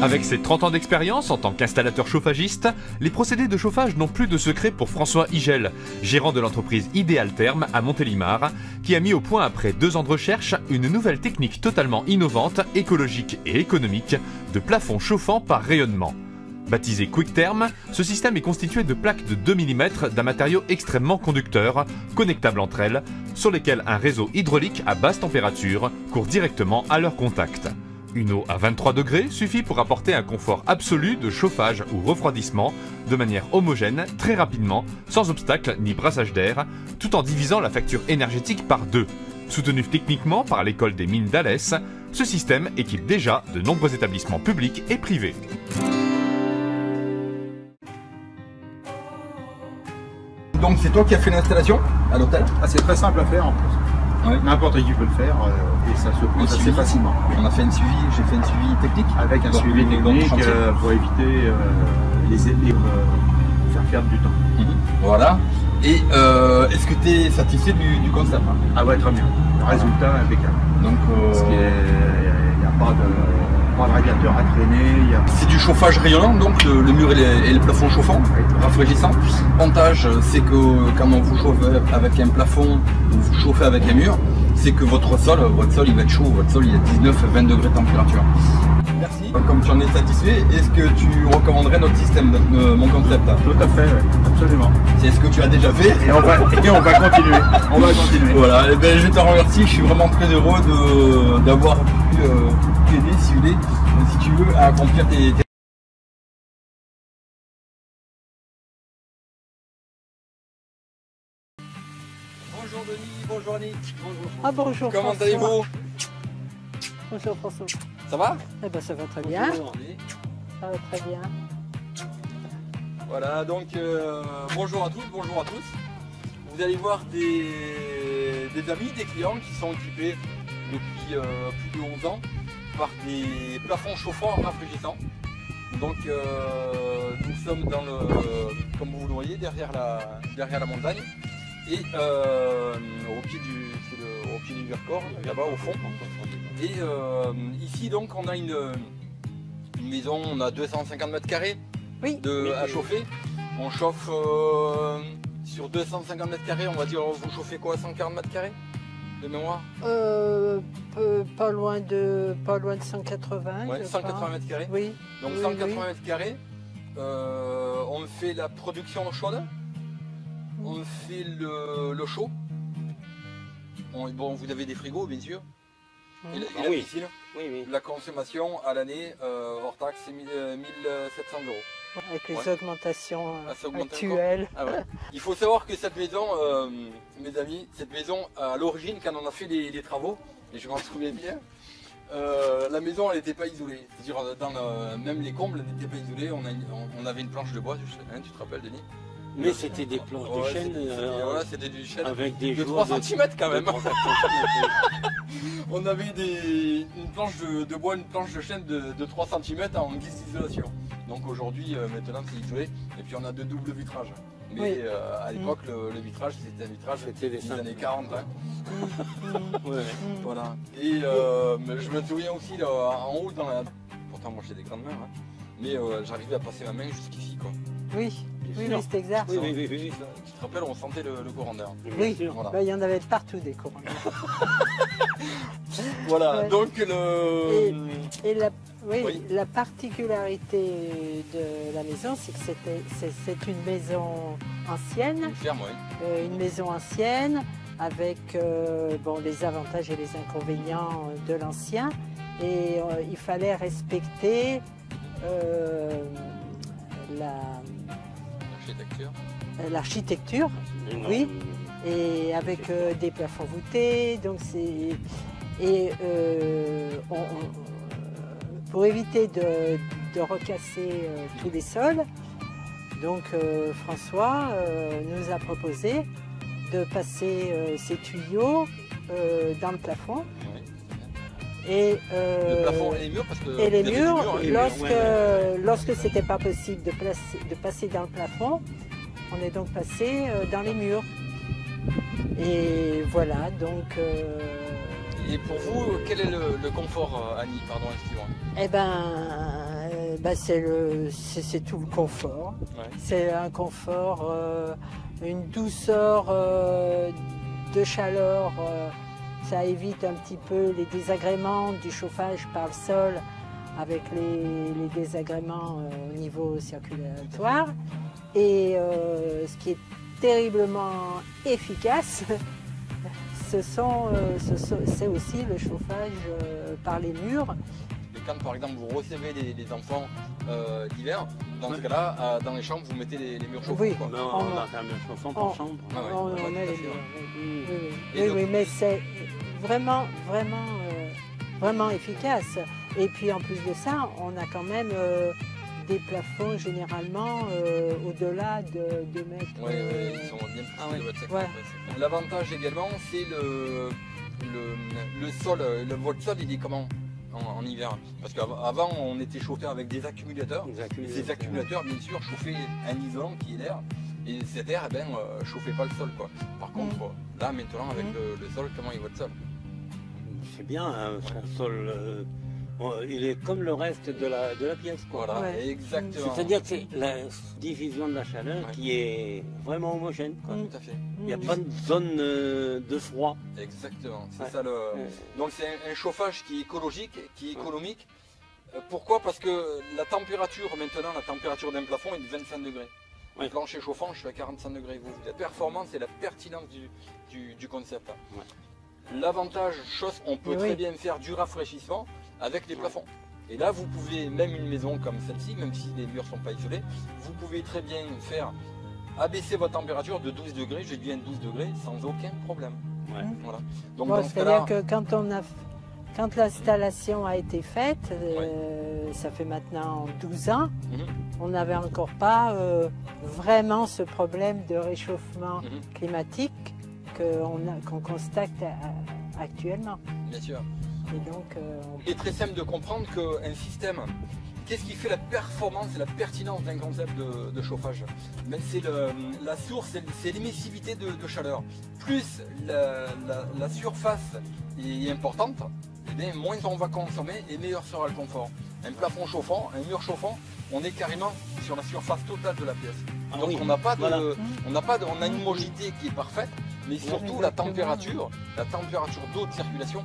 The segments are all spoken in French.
Avec ses 30 ans d'expérience en tant qu'installateur chauffagiste, les procédés de chauffage n'ont plus de secret pour François Igel, gérant de l'entreprise Idéal Therme à Montélimar, qui a mis au point après 2 ans de recherche une nouvelle technique totalement innovante, écologique et économique de plafond chauffant par rayonnement. Baptisé QuickTherm, ce système est constitué de plaques de 2 mm d'un matériau extrêmement conducteur, connectables entre elles, sur lesquelles un réseau hydraulique à basse température court directement à leur contact. Une eau à 23 degrés suffit pour apporter un confort absolu de chauffage ou refroidissement de manière homogène, très rapidement, sans obstacle ni brassage d'air, tout en divisant la facture énergétique par 2. Soutenu techniquement par l'école des mines d'Alès, ce système équipe déjà de nombreux établissements publics et privés. Donc c'est toi qui as fait l'installation à l'hôtel? C'est très simple à faire en plus. Ouais. N'importe qui peut le faire et ça se pose assez facilement. On a fait une suivi, j'ai fait une suivi technique. Avec un suivi technique pour éviter les faire perdre du temps. Voilà. Et est-ce que tu es satisfait du concept? Ah ouais, très bien. Le résultat est impeccable. Donc il n'y a pas de radiateur à traîner. C'est du chauffage rayonnant, donc le mur et le plafond chauffant, rafraîchissant. L'avantage, c'est que quand on vous chauffe avec un plafond, vous chauffez avec un mur, c'est que votre sol il va être chaud, votre sol il est à 19-20 degrés de température. Merci. Comme tu en es satisfait, est-ce que tu recommanderais notre système, mon concept? Tout à fait, oui. Absolument. C'est ce que tu as déjà fait. Et on va continuer. On va continuer. Voilà, et ben, je te remercie, je suis vraiment très heureux d'avoir pu t'aider, si tu veux, à accomplir tes... Bonjour Denis, bonjour Annick. Bonjour. Ah bonjour. Comment François. allez-vous? Bonjour François. Ça va? Eh ben ça va très bien. Bonjour. Ça va très bien. Voilà, donc bonjour à toutes, bonjour à tous. Vous allez voir des amis, des clients qui sont équipés depuis plus de 11 ans par des plafonds chauffants rafraîchissants. Donc nous sommes dans comme vous le voyez, derrière la montagne et au pied du Vercors, là-bas au fond. Et ici donc on a une maison, on a 250 mètres carrés à chauffer. On chauffe sur 250 mètres carrés, on va dire, vous chauffez quoi, 140 mètres carrés de mémoire? Pas loin de 180. Ouais, 180 mètres carrés. Oui. Donc oui, 180 mètres carrés. On fait la production chaude. On fait le chaud. Bon, vous avez des frigos bien sûr. Et la piscine. La consommation à l'année hors taxe c'est 1700 €. Avec les augmentations actuelles. Ah ouais. Il faut savoir que cette maison, mes amis, cette maison à l'origine quand on a fait les travaux, et je m'en souviens bien, la maison elle n'était pas isolée. C'est-à-dire même les combles n'étaient pas isolés. On avait une planche de bois, tu te rappelles Denis? Mais c'était des planches de chêne, voilà, c'était du chêne avec des de 3 cm quand même. On avait une planche de bois, une planche de chêne de 3 cm en guise d'isolation. Donc aujourd'hui, maintenant c'est isolé. Et puis on a de doubles vitrages. Mais à l'époque, le vitrage, c'était un vitrage des années 40. Voilà. Et je me souviens aussi là, en haut, pourtant moi j'ai des grandes mains, hein, mais j'arrivais à passer ma main jusqu'ici, quoi. Oui, c'est exact. Oui. Tu te rappelles, on sentait le courant d'air. Oui, voilà. Il y en avait partout des courants d'air. Voilà, donc la particularité de la maison, c'est que c'est une maison ancienne. Une ferme, oui. Une maison ancienne avec les avantages et les inconvénients de l'ancien. Et il fallait respecter l'architecture, oui, et avec des plafonds voûtés, donc pour éviter de recasser tous les sols, donc François nous a proposé de passer ces tuyaux dans le plafond. Oui. Et le plafond et les murs, parce que lorsque c'était pas possible de passer dans le plafond, on est donc passé dans les murs. Et voilà, donc... Et pour vous, quel est le confort, Annie, pardon, excusez-moi? Eh ben, C'est tout le confort. Ouais. C'est un confort, une douceur de chaleur. Ça évite un petit peu les désagréments du chauffage par le sol avec les désagréments au niveau circulatoire. Et ce qui est terriblement efficace, c'est aussi le chauffage par les murs. Et quand par exemple vous recevez les enfants l'hiver, dans ce cas-là, dans les chambres, vous mettez les murs chauffants. Oui. Quoi. Non, on a fait un mur chauffant par chambre. Ah ouais, On ouais, a tout à les fait, murs. ouais. Oui, Et donc- oui, mais c'est vraiment efficace. Et puis en plus de ça, on a quand même des plafonds généralement au-delà de 2 mètres. Oui, ils sont bien plus ouais. de votre Ouais. L'avantage également, c'est le sol. Votre sol, il est comment en hiver? Parce qu'avant, on était chauffé avec des accumulateurs. Ces accumulateurs, bien sûr, chauffaient un isolant qui est l'air. Et cet air, chauffait pas le sol, quoi. Par contre, là, maintenant, avec le sol, comment est votre sol? C'est bien, hein, un sol. Il est comme le reste de la pièce, quoi. Voilà, Ouais. exactement. C'est-à-dire que c'est la diffusion de la chaleur qui est vraiment homogène, quoi. Tout à fait. Il n'y a pas de zone de froid. Exactement, c'est Ouais. ça le. Donc c'est un chauffage qui est écologique, qui est économique. Pourquoi? Parce que la température maintenant, la température d'un plafond est de 25 degrés. Ouais. Le plancher chauffant, je suis à 45 degrés. La performance et la pertinence du concept. Ouais. L'avantage, on peut Et très oui. bien faire du rafraîchissement avec les plafonds. Et là, vous pouvez, même une maison comme celle-ci, même si les murs ne sont pas isolés, vous pouvez très bien faire abaisser votre température de 12 degrés, je dis 12 degrés, sans aucun problème. Ouais. Voilà. Donc Bon, dans ce c'est-à-dire cas-là, que quand l'installation a été faite, ça fait maintenant 12 ans, Mhm. on n'avait encore pas vraiment ce problème de réchauffement Mhm. climatique qu'on constate actuellement. bien sûr. Et donc, Il est très simple de comprendre qu'un système, qu'est-ce qui fait la performance et la pertinence d'un concept de chauffage? C'est la source, c'est l'émissivité de chaleur. Plus la surface est importante, et bien moins on va consommer et meilleur sera le confort. Un plafond chauffant, un mur chauffant, on est carrément sur la surface totale de la pièce. Ah Donc oui, on n'a pas de, voilà. on a une homogénéité qui est parfaite, mais surtout la température d'eau de circulation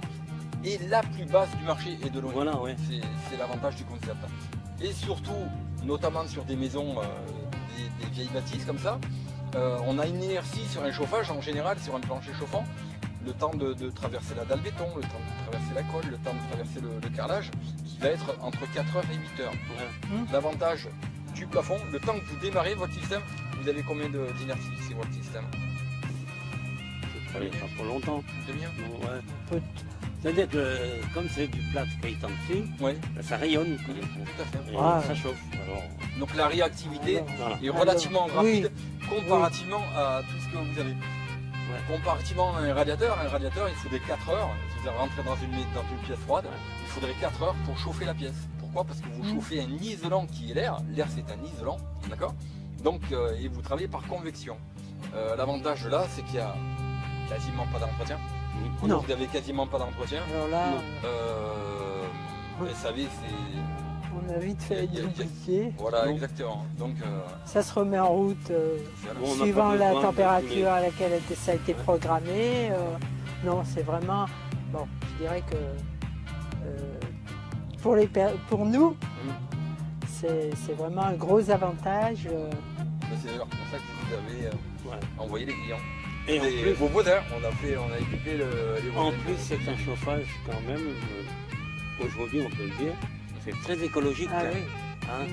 est la plus basse du marché et de loin. Voilà, ouais. C'est l'avantage du concept. Et surtout, notamment sur des maisons, des vieilles bâtisses comme ça, on a une inertie sur un chauffage en général, sur un plancher chauffant, le temps de traverser la dalle béton, le temps de traverser la colle, le temps de traverser le carrelage, qui va être entre 4 heures et 8 heures. L'avantage du plafond, le temps que vous démarrez votre système, vous avez combien d'inertie sur votre système? Allez, pas trop longtemps. Une demi-heure? Non, ouais. peut- C'est-à-dire que comme c'est du plâtre qui est en dessus, Oui, ça rayonne. Quoi. tout à fait. Et Ah. ça chauffe. Alors, Donc la réactivité voilà. est relativement Alors, rapide comparativement à tout ce que vous avez. Comparativement à un radiateur, il faudrait 4 heures. Si vous rentrez dans une pièce froide, il faudrait 4 heures pour chauffer la pièce. Pourquoi? Parce que vous chauffez un isolant qui est l'air. L'air c'est un isolant, d'accord? Donc, et vous travaillez par convection. L'avantage de là, c'est qu'il n'y a quasiment pas d'entretien. Non. Vous n'avez quasiment pas d'entretien. alors là, SAV, c'est. on a vite fait Il y a- d'oublier. Voilà, Non. exactement. Donc, Ça se remet en route voilà. Bon, on n'a suivant pas la besoin de température à laquelle ça a été programmé. Non, c'est vraiment, bon, je dirais que pour nous, c'est vraiment un gros avantage. C'est d'ailleurs pour ça que vous avez Ouais. envoyé les clients. Et en plus, vos voisins, on a équipé les voisins. en plus, c'est un chauffage quand même, aujourd'hui on peut le dire, c'est très écologique. Ah oui. Hein.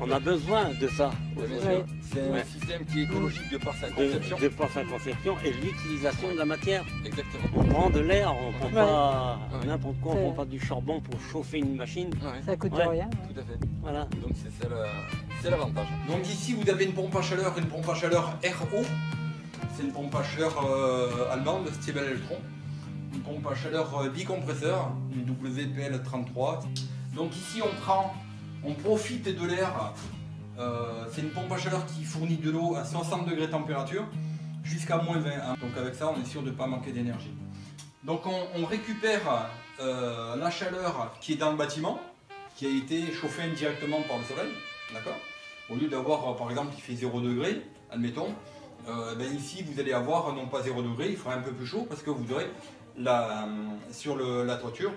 On a besoin de ça. Ouais, bien aujourd'hui. sûr. C'est un Ouais. système qui est écologique de par sa conception. De par sa conception et l'utilisation de la matière. Exactement. On prend de l'air, on prend Ouais. pas Ouais. n'importe quoi, on C'est- prend pas du charbon pour chauffer une machine. Ouais, Ça coûte Ouais. rien. tout à fait. Voilà. Donc c'est l'avantage. Donc ici vous avez une pompe à chaleur RO. C'est une pompe à chaleur allemande, Stiebel Electron. Une pompe à chaleur bicompresseur, une WPL33. Donc ici on profite de l'air. C'est une pompe à chaleur qui fournit de l'eau à 60 degrés de température jusqu'à moins 20. Hein. Donc avec ça on est sûr de ne pas manquer d'énergie. Donc on récupère la chaleur qui est dans le bâtiment. qui a été chauffé indirectement par le soleil, d'accord? Au lieu d'avoir, par exemple, il fait 0 degré, admettons, ici vous allez avoir non pas 0 degré, il fera un peu plus chaud parce que vous aurez sur la toiture,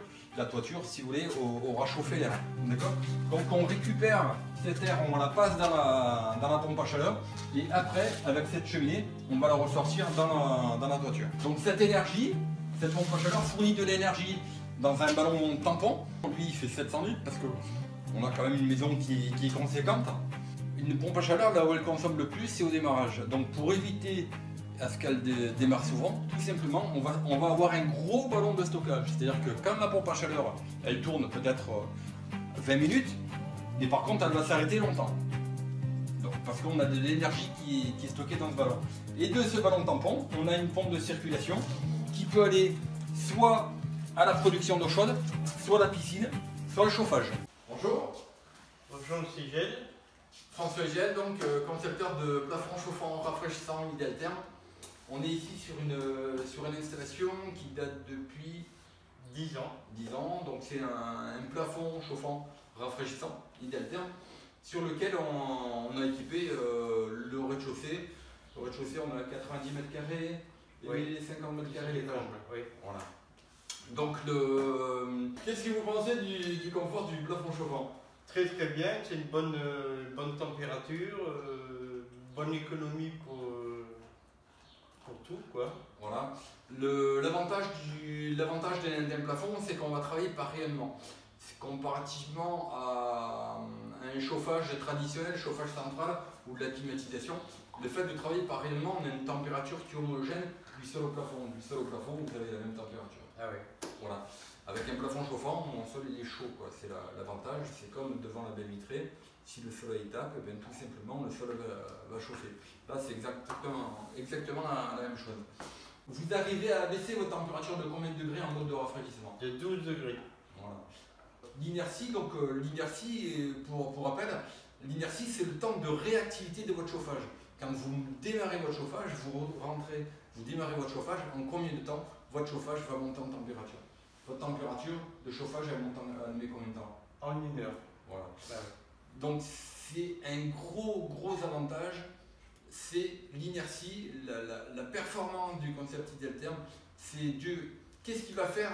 si vous voulez, aura chauffé l'air, d'accord? Donc on récupère cet air, on la passe dans la pompe à chaleur et après, avec cette cheminée, on va la ressortir dans la toiture. Donc cette énergie, cette pompe à chaleur fournit de l'énergie dans un ballon tampon. Lui, il fait 700 litres parce qu'on a quand même une maison qui est conséquente. Une pompe à chaleur, là où elle consomme le plus, c'est au démarrage. Donc pour éviter à ce qu'elle démarre souvent, tout simplement, on va avoir un gros ballon de stockage. C'est-à-dire que quand la pompe à chaleur, elle tourne peut-être 20 minutes, et par contre, elle va s'arrêter longtemps. Donc, parce qu'on a de l'énergie qui est stockée dans ce ballon. Et de ce ballon tampon, on a une pompe de circulation qui peut aller soit à la production d'eau chaude, soit à la piscine, soit le chauffage. Bonjour. Bonjour, c'est Gilles. François Gilles, donc concepteur de plafond chauffant rafraîchissant Ideal Therm. On est ici sur une installation qui date depuis 10 ans. 10 ans, donc c'est un plafond chauffant rafraîchissant Ideal Therm sur lequel on a équipé le rez-de-chaussée. Le rez-de-chaussée, on a 90 mètres carrés et 50 mètres carrés l'étage. Oui. Voilà. Donc, qu'est-ce que vous pensez du confort du plafond chauffant? Très très bien, c'est une bonne température, bonne économie pour tout, quoi. Voilà. L'avantage d'un plafond, c'est qu'on va travailler par rayonnement. Comparativement à un chauffage traditionnel, chauffage central ou de la climatisation, le fait de travailler par rayonnement, on a une température qui est homogène du sol au plafond. Du sol au plafond, vous avez la même température. Ah oui. Voilà. Avec un plafond chauffant, mon sol il est chaud, c'est l'avantage. C'est comme devant la baie vitrée, si le soleil tape, tout simplement le sol va chauffer. Là c'est exactement la même chose. Vous arrivez à baisser votre température de combien de degrés en mode de rafraîchissement? De 12 degrés. Voilà. L'inertie, donc pour rappel, l'inertie c'est le temps de réactivité de votre chauffage. Quand vous démarrez votre chauffage, vous démarrez votre chauffage, en combien de temps votre chauffage va monter en température? Votre température de chauffage, elle met combien de temps? En 1 heure. Voilà. Ah oui. Donc c'est un gros avantage, c'est l'inertie, la performance du concept Ideal Therm. C'est dû. Qu'est-ce qui va faire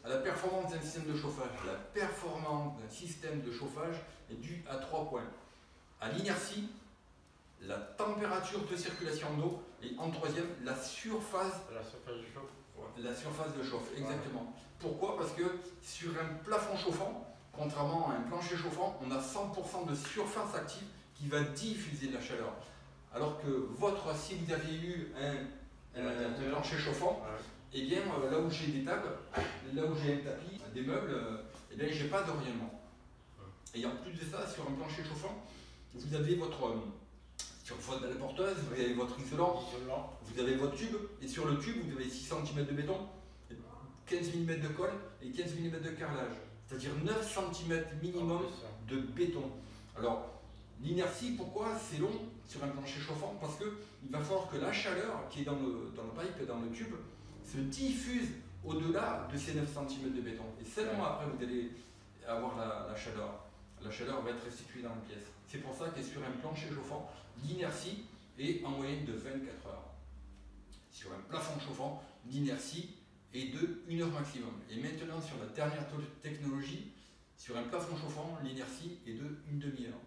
à la performance d'un système de chauffage? La performance d'un système de chauffage est due à 3 points. À l'inertie, la température de circulation d'eau et en troisième, la surface. La surface de chauffe. La surface de chauffe, exactement. Ouais. Pourquoi? Parce que sur un plafond chauffant, contrairement à un plancher chauffant, on a 100% de surface active qui va diffuser de la chaleur. Alors que si vous aviez eu un plancher chauffant, eh bien là où j'ai des tables, là où j'ai un tapis, des meubles, eh bien j'ai pas de rayonnement. Et en plus de ça, sur un plancher chauffant, vous avez sur votre porteuse, vous avez votre isolant, vous avez votre tube, et sur le tube, vous avez 6 cm de béton, 15 mm de colle et 15 mm de carrelage. C'est-à-dire 9 cm minimum de béton. Alors, l'inertie, pourquoi c'est long sur un plancher chauffant? Parce qu'il va falloir que la chaleur qui est dans le pipe, dans le tube, se diffuse au-delà de ces 9 cm de béton. Et seulement après, vous allez avoir la chaleur. La chaleur va être restituée dans la pièce. C'est pour ça que sur un plancher chauffant, l'inertie est en moyenne de 24 heures. Sur un plafond chauffant, l'inertie est de 1 heure maximum. Et maintenant, sur la dernière technologie, sur un plafond chauffant, l'inertie est de 1 demi-heure.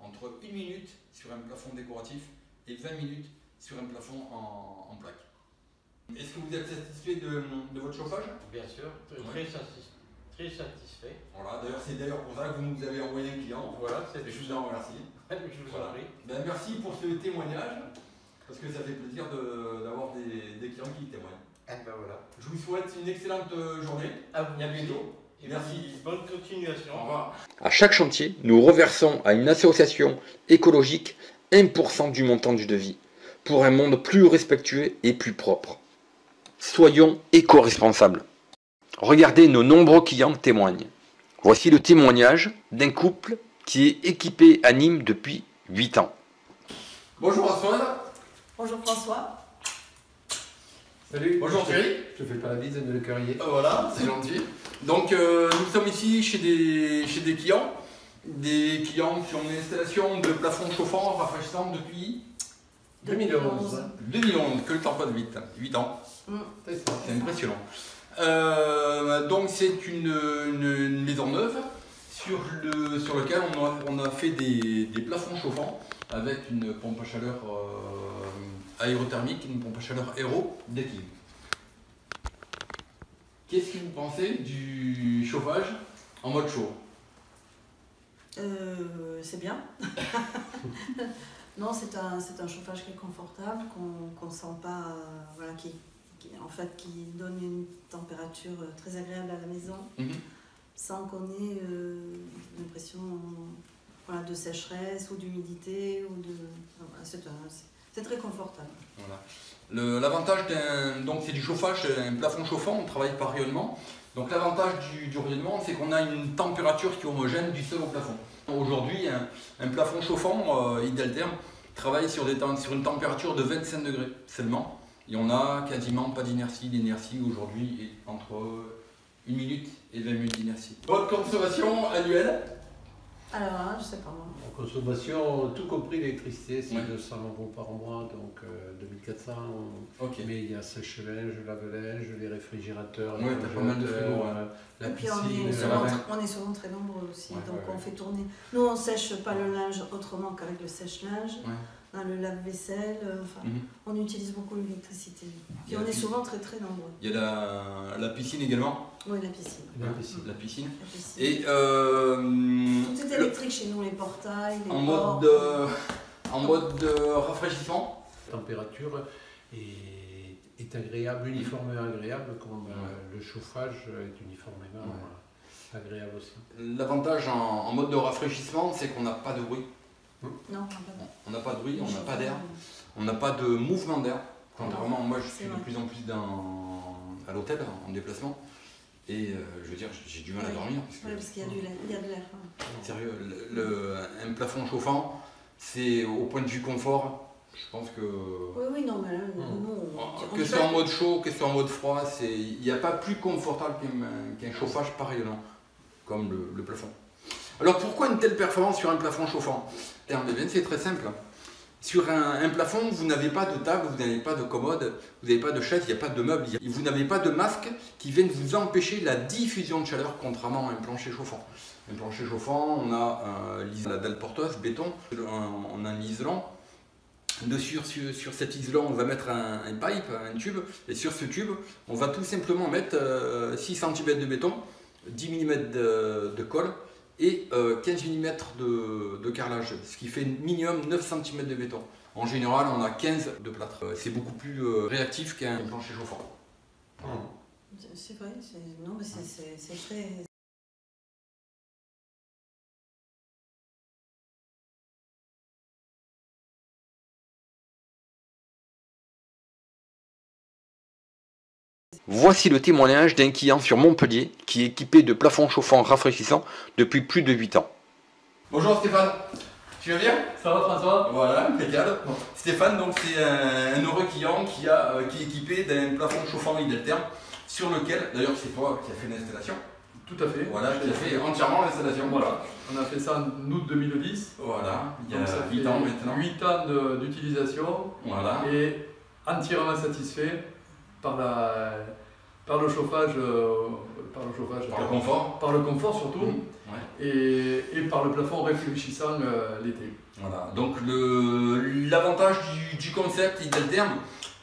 Entre 1 minute sur un plafond décoratif et 20 minutes sur un plafond en plaque. Est-ce que vous êtes satisfait de votre chauffage? Bien sûr, très satisfait. Voilà, c'est d'ailleurs pour ça que vous nous avez envoyé un client. Voilà, je vous en remercie. Je vous en prie. Merci pour ce témoignage, parce que ça fait plaisir d'avoir des clients qui témoignent. Voilà. Je vous souhaite une excellente journée. À vous. Et à bientôt. Et merci. Bonne continuation. Au revoir. À chaque chantier, nous reversons à une association écologique 1% du montant du devis pour un monde plus respectueux et plus propre. Soyons éco-responsables. Regardez, nos nombreux clients témoignent. Voici le témoignage d'un couple qui est équipé à Nîmes depuis 8 ans. Bonjour Antoine. Bonjour François. Salut. Bonjour Thierry. Je fais pas la bise, mais le cœurier. Voilà, c'est gentil. Donc nous sommes ici chez des clients qui ont une installation de plafond chauffant rafraîchissant depuis 2011. 2011, que le temps passe vite, 8 ans. C'est ça. C'est impressionnant. Donc c'est une maison neuve sur laquelle on a fait des plafonds chauffants avec une pompe à chaleur aérothermique, une pompe à chaleur aéro d'équilibre. Qu'est-ce que vous pensez du chauffage en mode chaud? C'est bien. Non, c'est un chauffage qui est confortable, qu'on ne sent pas, voilà, qui donne une température très agréable à la maison, sans qu'on ait l'impression voilà, de sécheresse ou d'humidité. Voilà, c'est très confortable. Voilà. L'avantage c'est du chauffage, un plafond chauffant, on travaille par rayonnement. Donc l'avantage du rayonnement, c'est qu'on a une température qui est homogène du sol au plafond. Aujourd'hui, un plafond chauffant Idealtherm travaille sur une température de 25 degrés seulement. Et on n'a quasiment pas d'inertie. L'inertie aujourd'hui est entre 1 minute et 20 minutes d'inertie. Votre consommation annuelle? Alors là, je sais pas moi. En consommation, tout compris l'électricité, c'est Ouais. 200 € par mois, donc 2400. Ok. Mais il y a sèche-linge, lave-linge, les réfrigérateurs, Ouais, t'as pas mal de frigo, ouais. la Et puis piscine. on est souvent très nombreux aussi, Ouais, donc ouais, on ouais. fait tourner. Nous, on sèche pas le linge autrement qu'avec le sèche-linge. Ouais. Dans le lave-vaisselle, on utilise beaucoup l'électricité. Puis on est souvent très très nombreux. Il y a la piscine également. Oui, la piscine. La piscine. La piscine. La piscine. Et Tout est électrique chez nous, les portails, les en portes. mode rafraîchissement. La température est agréable, uniformément agréable, comme le chauffage est uniformément agréable aussi. L'avantage en mode de rafraîchissement, c'est qu'on n'a pas de bruit. Non, On n'a pas de bruit, on n'a pas d'air, on n'a pas de mouvement d'air. Contrairement, moi je suis C'est de vrai. plus en plus à l'hôtel, en déplacement. Et je veux dire, j'ai du mal à dormir. parce qu'il y a de l'air. Sérieux, un plafond chauffant, c'est au point de vue confort, je pense que... Oui, non, mais là, nous, Que ce soit en mode chaud, que ce soit en mode froid, il n'y a pas plus confortable qu'un chauffage par rayonnement, comme le plafond. Alors pourquoi une telle performance sur un plafond chauffant? C'est très simple. Sur un plafond, vous n'avez pas de table, vous n'avez pas de commode, vous n'avez pas de chaise, il n'y a pas de meubles, vous n'avez pas de masque qui viennent vous empêcher la diffusion de chaleur, contrairement à un plancher chauffant. Un plancher chauffant, on a la dalle porteuse, béton, on a un isolant. Dessus, sur cet isolant, on va mettre un pipe, un tube, et sur ce tube, on va tout simplement mettre 6 cm de béton, 10 mm de colle, et 15 mm de carrelage, ce qui fait minimum 9 cm de béton. En général, on a 15 de plâtre. C'est beaucoup plus réactif qu'un plancher chauffant. C'est vrai, c'est très... Voici le témoignage d'un client sur Montpellier qui est équipé de plafonds chauffants rafraîchissants depuis plus de 8 ans. Bonjour Stéphane, tu vas bien? Ça va François? Voilà, impeccable. Stéphane, donc c'est un heureux client qui est équipé d'un plafond chauffant Idealtherm sur lequel, d'ailleurs c'est toi qui as fait l'installation. Tout à fait. Voilà, qui a fait entièrement l'installation. Voilà, on a fait ça en août 2010. Voilà, il y Donc a ça 8 fait ans maintenant. 8 ans d'utilisation Voilà. et entièrement satisfait par le chauffage, Par le confort. par le confort surtout, Ouais. et par le plafond réfléchissant l'été. Voilà. Donc l'avantage du concept Idealtherm,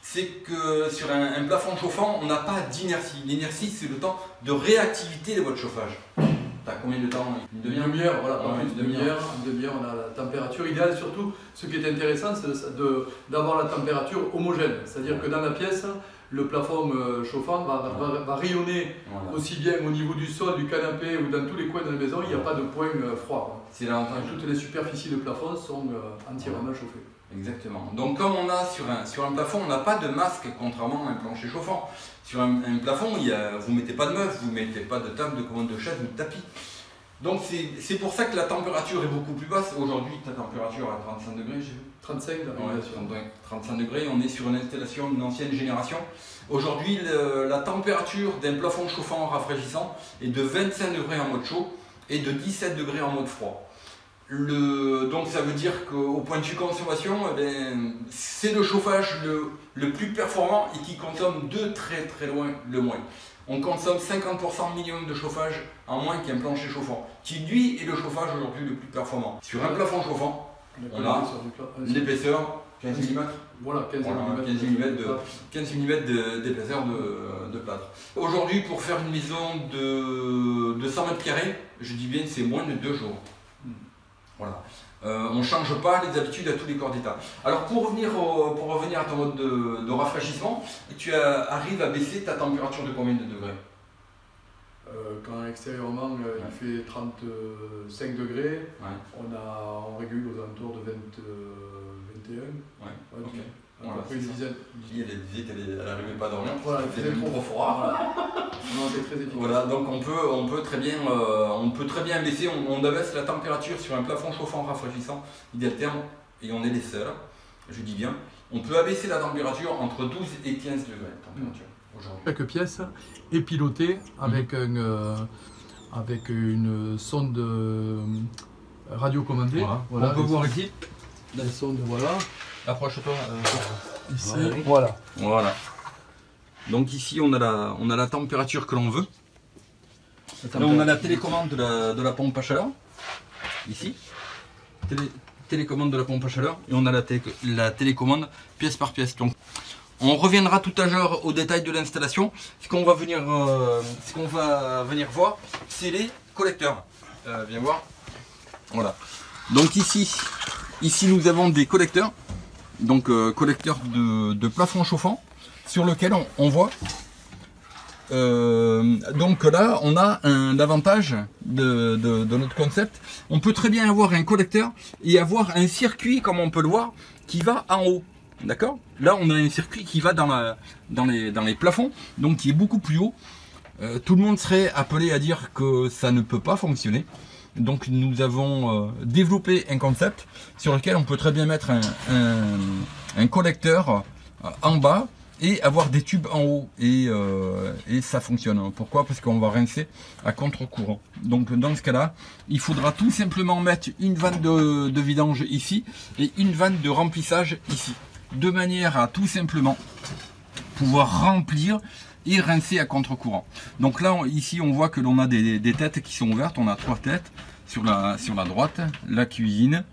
c'est que sur un plafond chauffant, on n'a pas d'inertie. L'inertie, c'est le temps de réactivité de votre chauffage. T'as combien de temps? Une Demi-heure, voilà, pas Ouais, plus, une demi-heure. une demi-heure, on a la température idéale. Surtout, ce qui est intéressant, c'est d'avoir la température homogène. C'est-à-dire que dans la pièce, le plafond chauffant va rayonner Voilà. aussi bien au niveau du sol, du canapé ou dans tous les coins de la maison, il n'y a pas de point froid. C'est l'avantage. Toutes les superficies de plafond sont entièrement chauffées. Exactement. Donc comme on a sur un plafond, on n'a pas de masque, contrairement à un plancher chauffant. Sur un plafond, vous ne mettez pas de meubles, vous ne mettez pas de table, de commande de chaise ou de tapis. Donc c'est pour ça que la température est beaucoup plus basse. Aujourd'hui, ta température à 35 degrés, j'ai vu. 35 ouais, 35 degrés, on est sur une installation d'une ancienne génération. Aujourd'hui, la température d'un plafond chauffant rafraîchissant est de 25 degrés en mode chaud et de 17 degrés en mode froid. Donc ça veut dire qu'au point de vue consommation, c'est le chauffage le plus performant et qui consomme de très loin le moins. On consomme 50% minimum de chauffage en moins qu'un plancher chauffant, qui lui est le chauffage aujourd'hui le plus performant. Sur un plafond chauffant, on a l'épaisseur 15 mm. Voilà, 15 mm d'épaisseur de plâtre. Aujourd'hui, pour faire une maison de 100 mètres carrés, je dis bien c'est moins de 2 jours. Voilà. On ne change pas les habitudes à tous les corps d'état. Alors pour revenir à ton mode de rafraîchissement, tu arrives à baisser ta température de combien de degrés? Quand extérieurement il fait 35 degrés, on régule aux alentours de 21. Ouais. Okay. Voilà, après une dizaine. Elle disait qu'elle n'arrivait pas à dormir, voilà, c'était trop froid. Voilà. Non, c'est très efficace. Voilà, donc on peut très bien baisser, on abaisse la température sur un plafond chauffant rafraîchissant idéal terme, et on est les seuls, je dis bien. On peut abaisser la température entre 12 et 15 degrés de température aujourd'hui. Chaque pièce est pilotée avec une sonde radiocommandée. Voilà. On peut voir ici. La sonde, voilà. Approche-toi. Ici, voilà. Donc ici on a la température que l'on veut. Là on a la télécommande de la pompe à chaleur. Ici. Télécommande de la pompe à chaleur. Et on a la télécommande pièce par pièce. Donc on reviendra tout à l'heure au détail de l'installation. Ce qu'on va venir voir, c'est les collecteurs. Viens voir. Voilà. Donc ici nous avons des collecteurs. Donc collecteur de plafond chauffant sur lequel on voit donc là on a un avantage de notre concept. On peut très bien avoir un collecteur et avoir un circuit comme on peut le voir qui va en haut, d'accord. Là on a un circuit qui va dans les plafonds, donc qui est beaucoup plus haut. Tout le monde serait appelé à dire que ça ne peut pas fonctionner. Donc nous avons développé un concept sur lequel on peut très bien mettre un collecteur en bas et avoir des tubes en haut et ça fonctionne. Pourquoi? Parce qu'on va rincer à contre-courant. Donc dans ce cas-là, il faudra tout simplement mettre une vanne de vidange ici et une vanne de remplissage ici, de manière à tout simplement pouvoir remplir et rincer à contre-courant. Donc là ici on voit que l'on a des têtes qui sont ouvertes. On a 3 têtes sur la droite, la cuisine,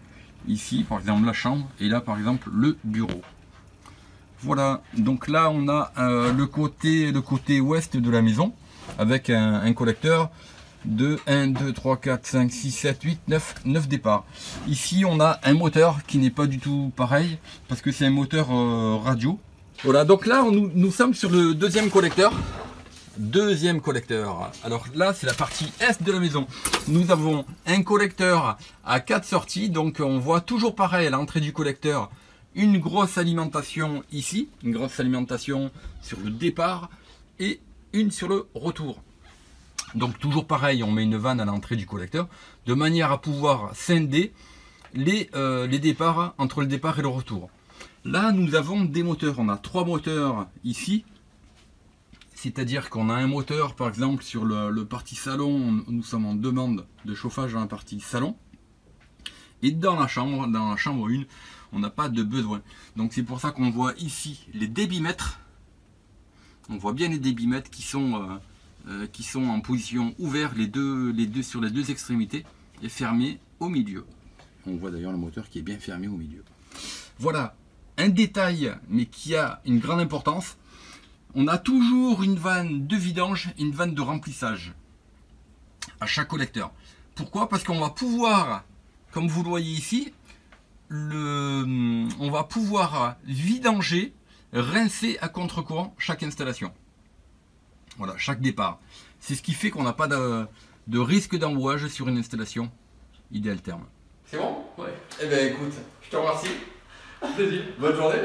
ici par exemple la chambre, et là par exemple le bureau. Voilà, donc là on a le côté ouest de la maison avec un collecteur de 1, 2, 3, 4, 5, 6, 7, 8, 9 départs. Ici on a un moteur qui n'est pas du tout pareil parce que c'est un moteur radio. Voilà, donc là nous sommes sur le deuxième collecteur. Alors là c'est la partie est de la maison. Nous avons un collecteur à 4 sorties, donc on voit toujours pareil à l'entrée du collecteur une grosse alimentation ici, une grosse alimentation sur le départ et une sur le retour. Donc toujours pareil, on met une vanne à l'entrée du collecteur de manière à pouvoir scinder les départs entre le départ et le retour. Là nous avons des moteurs, on a 3 moteurs ici, c'est-à-dire qu'on a un moteur par exemple sur le partie salon, nous sommes en demande de chauffage dans la partie salon, et dans la chambre 1, on n'a pas de besoin. Donc c'est pour ça qu'on voit ici les débitmètres, on voit bien les débitmètres qui sont en position ouverte, sur les deux extrémités et fermés au milieu. On voit d'ailleurs le moteur qui est bien fermé au milieu. Voilà. Un détail, mais qui a une grande importance, on a toujours une vanne de vidange et une vanne de remplissage à chaque collecteur. Pourquoi? Parce qu'on va pouvoir, comme vous le voyez ici, on va pouvoir vidanger, rincer à contre-courant chaque installation. Voilà, chaque départ. C'est ce qui fait qu'on n'a pas de risque d'embouage sur une installation idéal terme. C'est bon? Ouais. Eh bien écoute, je te remercie. Plaisir. Bonne journée.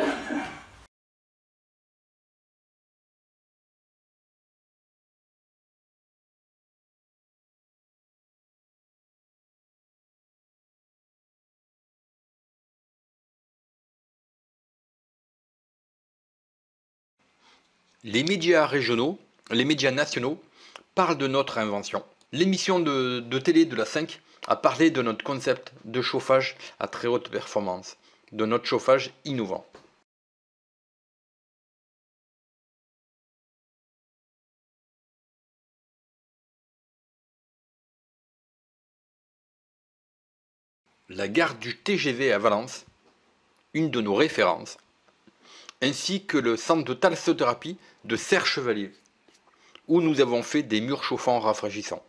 Les médias régionaux, les médias nationaux parlent de notre invention. L'émission de télé de la 5 a parlé de notre concept de chauffage à très haute performance, de notre chauffage innovant. La gare du TGV à Valence, une de nos références, ainsi que le centre de thalassothérapie de Serre-Chevalier, où nous avons fait des murs chauffants rafraîchissants.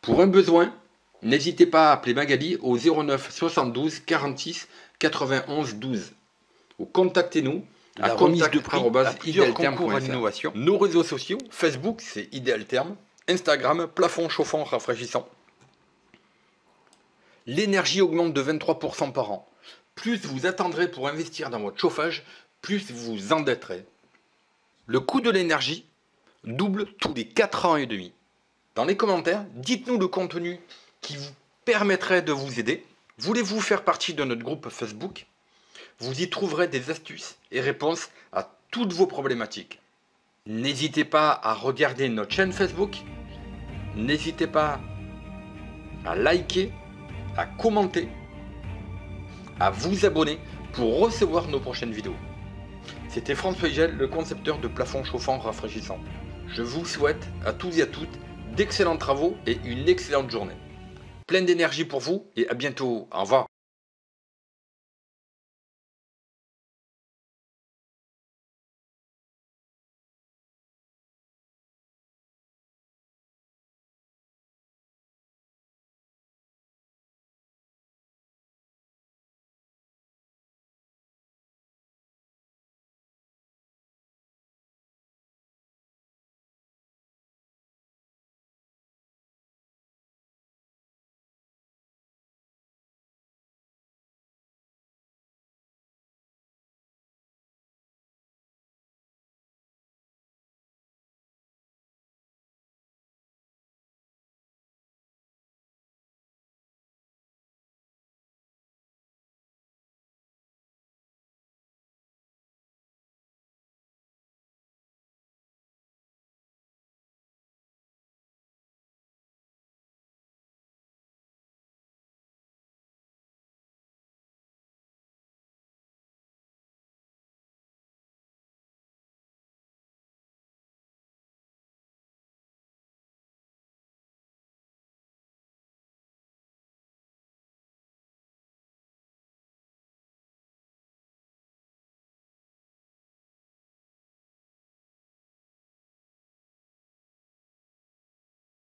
Pour un besoin, n'hésitez pas à appeler Magali au 09 72 46 91 12 ou contactez-nous à remise de prix à plusieurs concours à l'innovation. Nos réseaux sociaux, Facebook c'est Idealterm, Instagram plafond chauffant rafraîchissant. L'énergie augmente de 23% par an. Plus vous attendrez pour investir dans votre chauffage, plus vous vous endetterez. Le coût de l'énergie double tous les 4 ans et demi. Dans les commentaires, dites-nous le contenu qui vous permettrait de vous aider. Voulez-vous faire partie de notre groupe Facebook ? Vous y trouverez des astuces et réponses à toutes vos problématiques. N'hésitez pas à regarder notre chaîne Facebook. N'hésitez pas à liker, à commenter, à vous abonner pour recevoir nos prochaines vidéos. C'était François Igel, le concepteur de plafond chauffant rafraîchissant. Je vous souhaite à tous et à toutes d'excellents travaux et une excellente journée. Pleine d'énergie pour vous et à bientôt. Au revoir.